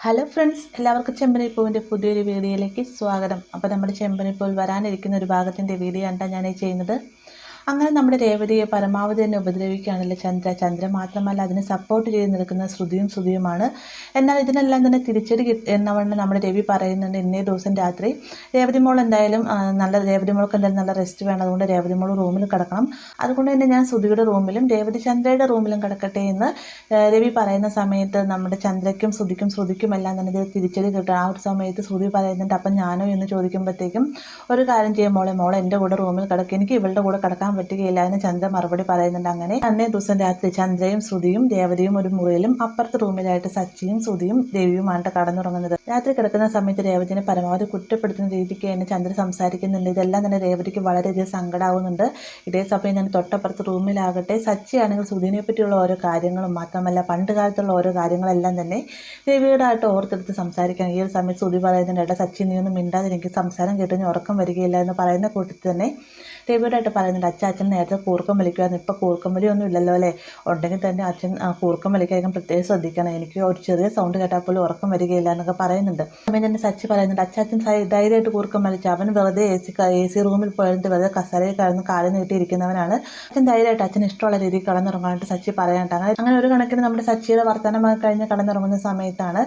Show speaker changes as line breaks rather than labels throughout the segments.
Hello friends, എല്ലാവർക്കും ചെമ്പനിപ്പൂവിൻ്റെ പുതിയൊരു വീഡിയോയിലേക്ക് സ്വാഗതം. അപ്പോൾ നമ്മുടെ ചെമ്പനിപ്പൂവിൽ വരാനിരിക്കുന്ന ഒരു ഭാഗത്തിൻ്റെ വീഡിയോ ആണ് ഞാൻ ചെയ്യുന്നത്. അങ്ങനെ നമ്മുടെ രേവതിയെ പരമാവധി തന്നെ ഉപദ്രവിക്കുകയാണല്ലോ ചന്ദ്ര മാത്രമല്ല അതിനെ സപ്പോർട്ട് ചെയ്ത് നിൽക്കുന്ന ശ്രുതിയുമാണ്. എന്നാൽ ഇതിനെല്ലാം തന്നെ തിരിച്ചടി എന്നവണ്ണം നമ്മുടെ രവി പറയുന്നുണ്ട്, ഇന്നേ ദിവസം രാത്രി രേവതി മോൾ എന്തായാലും രേവതി മോൾക്ക് എന്തായാലും നല്ല റെസ്റ്റ് വേണം, അതുകൊണ്ട് രേവതി മോൾ റൂമിൽ കിടക്കണം, അതുകൊണ്ട് തന്നെ ഞാൻ ശ്രുതിയുടെ റൂമിലും രേവതി ചന്ദ്രയുടെ റൂമിലും കിടക്കട്ടെ എന്ന് രവി പറയുന്ന സമയത്ത് നമ്മുടെ ചന്ദ്രയ്ക്കും ശ്രുതിക്കും എല്ലാം തന്നെ ഇത് തിരിച്ചടി കിട്ടും. ആ ഒരു സമയത്ത് ശ്രുതി പറയുന്നുണ്ട്, അപ്പം ഞാനോ എന്ന് ചോദിക്കുമ്പോഴത്തേക്കും ഒരു കാര്യം ചെയ്യും മോളെ എൻ്റെ കൂടെ റൂമിൽ കിടക്കുക, എനിക്ക് ഇവളുടെ കൂടെ കിടക്കാൻ പറ്റുകയില്ല എന്ന് ചന്ദ്ര മറുപടി പറയുന്നുണ്ട്. അങ്ങനെ അന്നേ ദിവസം രാത്രി ചന്ദ്രയും ശ്രുതിയും രേവതിയും ഒരു മുറിയിലും അപ്പുറത്തെ റൂമിലായിട്ട് സച്ചിയും ശ്രുതിയും രവിയുമായിട്ട് കടന്നുറങ്ങുന്നത്. രാത്രി കിടക്കുന്ന സമയത്ത് രേവതിനെ പരമാവധി കുറ്റപ്പെടുത്തുന്ന രീതിക്ക് തന്നെ ചന്ദ്ര സംസാരിക്കുന്നുണ്ട്. ഇതെല്ലാം തന്നെ രേവതിക്ക് വളരെയധികം സങ്കടമാവുന്നുണ്ട്. ഇതേ സമയം തന്നെ തൊട്ടപ്പുറത്ത് റൂമിലാകട്ടെ സച്ചിയാണെങ്കിൽ ശ്രുതിനെ പറ്റിയുള്ള ഓരോ കാര്യങ്ങളും മാത്രമല്ല പണ്ട് കാലത്തുള്ള ഓരോ കാര്യങ്ങളെല്ലാം തന്നെ രവിയുടെ ആയിട്ട് ഓർത്തെടുത്ത് സംസാരിക്കാൻ. ഈ ഒരു സമയത്ത് ശ്രുതി പറയുന്നുണ്ട്, ഏട്ടാ സച്ചി നീ ഒന്നും മിണ്ടാതെ എനിക്ക് സംസാരം കേട്ട് ഞാൻ ഉറക്കം വരികയില്ല എന്ന് പറയുന്ന കൂട്ടത്തിൽ തന്നെ രവിയോടായിട്ട് പറയുന്നുണ്ട്, അച്ഛൻ നേരത്തെ കൂർക്കം വലിക്കുമായിരുന്നു, ഇപ്പോൾ കൂർക്കം വലിയൊന്നും ഇല്ലല്ലോ അല്ലേ, ഉണ്ടെങ്കിൽ തന്നെ അച്ഛൻ കൂർക്കം വലിക്കാതിരിക്കാൻ പ്രത്യേകം ശ്രദ്ധിക്കണം, എനിക്ക് ഒരു ചെറിയ സൗണ്ട് കേട്ടാൽ പോലും ഉറക്കം വരികയില്ല എന്നൊക്കെ പറയുന്നുണ്ട്. സമയം തന്നെ സച്ചി പറയുന്നുണ്ട്, അച്ഛൻ ധൈര്യമായിട്ട് കൂർക്കം വലിച്ചു, അവൻ വെറുതെ എ സി റൂമിൽ പോയിട്ട് വെറുതെ കസരയിൽ കിടന്ന് കാല് നീട്ടിയിരിക്കുന്നവനാണ്, അച്ഛൻ ധൈര്യമായിട്ട് അച്ഛന് ഇഷ്ടമുള്ള രീതിയിൽ കടന്നുറങ്ങാനായിട്ട് സച്ചി പറയാനായിട്ട്. അങ്ങനെ ഒരു കണക്കിന് നമ്മുടെ സച്ചിയുടെ വർത്തമാനമായി കഴിഞ്ഞ് കടന്നുറങ്ങുന്ന സമയത്താണ്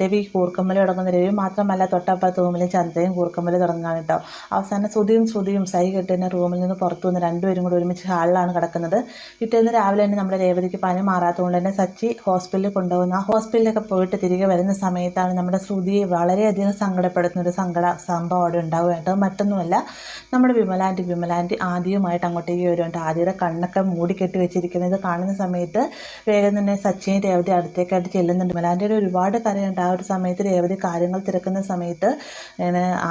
രവി കൂർക്കമ്മൽ തുടങ്ങുന്നത്. രവി മാത്രമല്ല തൊട്ടപ്പുറത്ത് റൂമിൽ ചന്ദ്രയും കൂർക്കമ്മൽ തുടങ്ങുകയാണ് കേട്ടോ. അവസാനം ശ്രുതിയും സൈ കെട്ടി തന്നെ റൂമിൽ നിന്ന് പുറത്തു വന്ന് രണ്ടുപേരും കൂടി ഒരുമിച്ച് ഹാളിലാണ് കിടക്കുന്നത്. പിറ്റേന്ന് രാവിലെ തന്നെ നമ്മുടെ രേവതിക്ക് പനി മാറാത്തതുകൊണ്ട് തന്നെ സച്ചി ഹോസ്പിറ്റലിൽ കൊണ്ടുപോകുന്നു. ആ ഹോസ്പിറ്റലിലൊക്കെ പോയിട്ട് തിരികെ വരുന്ന സമയത്താണ് നമ്മുടെ ശ്രുതിയെ വളരെയധികം സങ്കടപ്പെടുന്ന ഒരു സംഭവം അവിടെ ഉണ്ടാവുക കേട്ടോ. മറ്റൊന്നുമല്ല, നമ്മുടെ വിമലാൻറ്റി ആദ്യമായിട്ട് അങ്ങോട്ടേക്ക് വരുന്നുണ്ട്. ആദ്യയുടെ കണ്ണൊക്കെ മൂടിക്കെട്ടി വെച്ചിരിക്കുന്നത് കാണുന്ന സമയത്ത് വേഗം തന്നെ സച്ചിയും രേവതി അടുത്തേക്കായിട്ട് ചെല്ലുന്നുണ്ട്. വിമലാൻറ്റിയുടെ ഒരുപാട് കരയുണ്ട്. ആ ഒരു സമയത്ത് രേവതി കാര്യങ്ങൾ തിരക്കുന്ന സമയത്ത്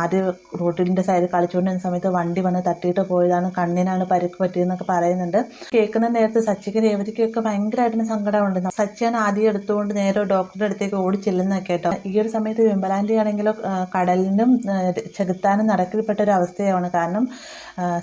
ആദ്യ റോട്ടിൻ്റെ സൈഡിൽ കളിച്ചുകൊണ്ടിരുന്ന സമയത്ത് വണ്ടി വന്ന് തട്ടിയിട്ട് പോയതാണ്, കണ്ണിനാണ് പരിക്ക് പറ്റിയെന്നൊക്കെ പറയുന്നുണ്ട്. കേൾക്കുന്ന നേരത്ത് സച്ചിക്ക് രേവതിക്കൊക്കെ ഭയങ്കരമായിട്ട് സങ്കടമുണ്ട്. സച്ചിയാണ് ആദ്യം എടുത്തുകൊണ്ട് നേരെ ഡോക്ടറുടെ അടുത്തേക്ക് ഓടി ചെല്ലുന്നതൊക്കെ കേട്ടോ. ഈ ഒരു സമയത്ത് വിമലാൻറ്റി ആണെങ്കിലോ കടലിനും ചെകുത്താനും നടക്കിൽപ്പെട്ട ഒരു അവസ്ഥയാണ്. കാരണം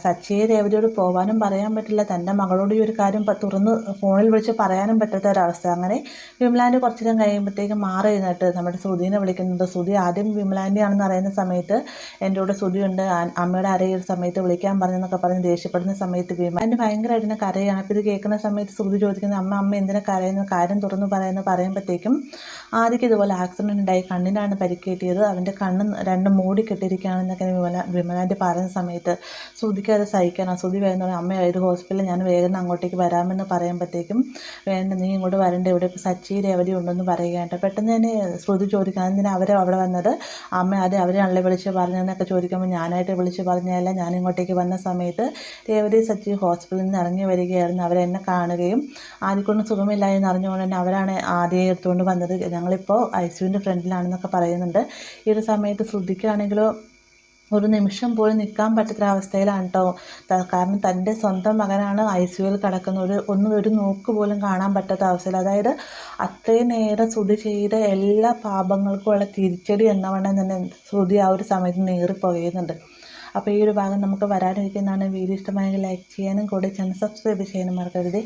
സച്ചിയെ രേവതിയോട് പോകാനും പറയാൻ പറ്റില്ല, തൻ്റെ മകളോട് ഈ ഒരു കാര്യം തുറന്ന് ഫോണിൽ വിളിച്ച് പറയാനും പറ്റാത്ത ഒരവസ്ഥ. അങ്ങനെ വിമലാൻറ്റി കുറച്ചു നേരം കഴിയുമ്പോഴത്തേക്കും മാറി നിന്നിട്ട് നമ്മുടെ ശ്രുതിനെ വിളിക്കുന്നുണ്ട്. ശ്രുതി ആദ്യം വിമലാൻറ്റി ആണെന്ന് അറിയുന്ന സമയത്ത് എൻ്റെ കൂടെ ശ്രുതിയുണ്ട്, അമ്മയുടെ അരയിൽ സമയത്ത് വിളിക്കാൻ പറഞ്ഞെന്നൊക്കെ പറഞ്ഞ് ദേഷ്യപ്പെടുന്ന സമയത്ത് വിമലാൻറ്റി ഭയങ്കരമായിട്ട് കരയാണ്. അപ്പോൾ ഇത് കേൾക്കുന്ന സമയത്ത് ശ്രുതി ചോദിക്കുന്നത്, അമ്മ എന്തിനാ കരയുന്ന, കാര്യം തുറന്ന് പറയുമ്പോഴത്തേക്കും ആദ്യം ഇതുപോലെ ആക്സിഡൻറ്റ് ഉണ്ടായി, കണ്ണിനാണ് പരിക്കേറ്റിയത്, അവൻ്റെ കണ്ണ് രണ്ടും മൂടി കെട്ടിയിരിക്കുകയാണെന്നൊക്കെ വിമലാൻറ്റി പറയുന്ന സമയത്ത് ശ്രുതിക്ക് അത് സഹിക്കണം. ശ്രുതി വേഗം അമ്മ ഏത് ഹോസ്പിറ്റലിൽ ഞാൻ വേഗം അങ്ങോട്ടേക്ക് വരാമെന്ന് പറയുമ്പോഴത്തേക്കും വേണ്ട നീ ഇങ്ങോട്ട് വരണ്ട, ഇവിടെ ഇപ്പോൾ സച്ചി രേവതി ഉണ്ടെന്ന് പറയുകയായിട്ട്. പെട്ടെന്ന് തന്നെ ശ്രുതി ചോദിക്കണം, എന്തിനാ അവിടെ വന്നത്, അമ്മ അവരെയാണല്ലേ വിളിച്ച് പറഞ്ഞതെന്നൊക്കെ ചോദിക്കുമ്പോൾ ഞാനായിട്ട് വിളിച്ച് പറഞ്ഞതല്ല, ഞാൻ ഇങ്ങോട്ടേക്ക് വന്ന സമയത്ത് രേവതി സച്ചി ഹോസ്പിറ്റലിൽ നിന്ന് ഇറങ്ങി വരികയായിരുന്നു, അവരെന്നെ കാണുകയും ആദ്യക്കൊന്നും സുഖമില്ല എന്ന് അറിഞ്ഞുകൊണ്ട് തന്നെ അവരാണ് ആദ്യം എടുത്തുകൊണ്ട് വന്നത്, ഞങ്ങളിപ്പോൾ ICUവിൻ്റെ ഫ്രണ്ടിലാണെന്നൊക്കെ പറയുന്നുണ്ട്. ഈ ഒരു സമയത്ത് ശ്രുതിക്കാണെങ്കിലോ ഒരു നിമിഷം പോലും നിൽക്കാൻ പറ്റാത്തൊരവസ്ഥയിലാണ് കേട്ടോ. കാരണം തൻ്റെ സ്വന്തം മകനാണ് ICUവിൽ കിടക്കുന്ന, ഒരു നോക്ക് പോലും കാണാൻ പറ്റാത്ത അവസ്ഥയിൽ. അതായത് അത്രയും നേരം ശ്രുതി ചെയ്ത എല്ലാ പാപങ്ങൾക്കുമുള്ള തിരിച്ചടി എന്നവണ്ണം തന്നെ ശ്രുതി ആ ഒരു സമയത്ത് നേറിപ്പോകുന്നുണ്ട്. അപ്പോൾ ഈ ഒരു ഭാഗം നമുക്ക് വരാനിരിക്കുന്നതാണ്. വീഡിയോ ഇഷ്ടമായെങ്കിൽ ലൈക്ക് ചെയ്യാനും കൂടെ ചാനൽ സബ്സ്ക്രൈബ് ചെയ്യാനും മറക്കരുത്.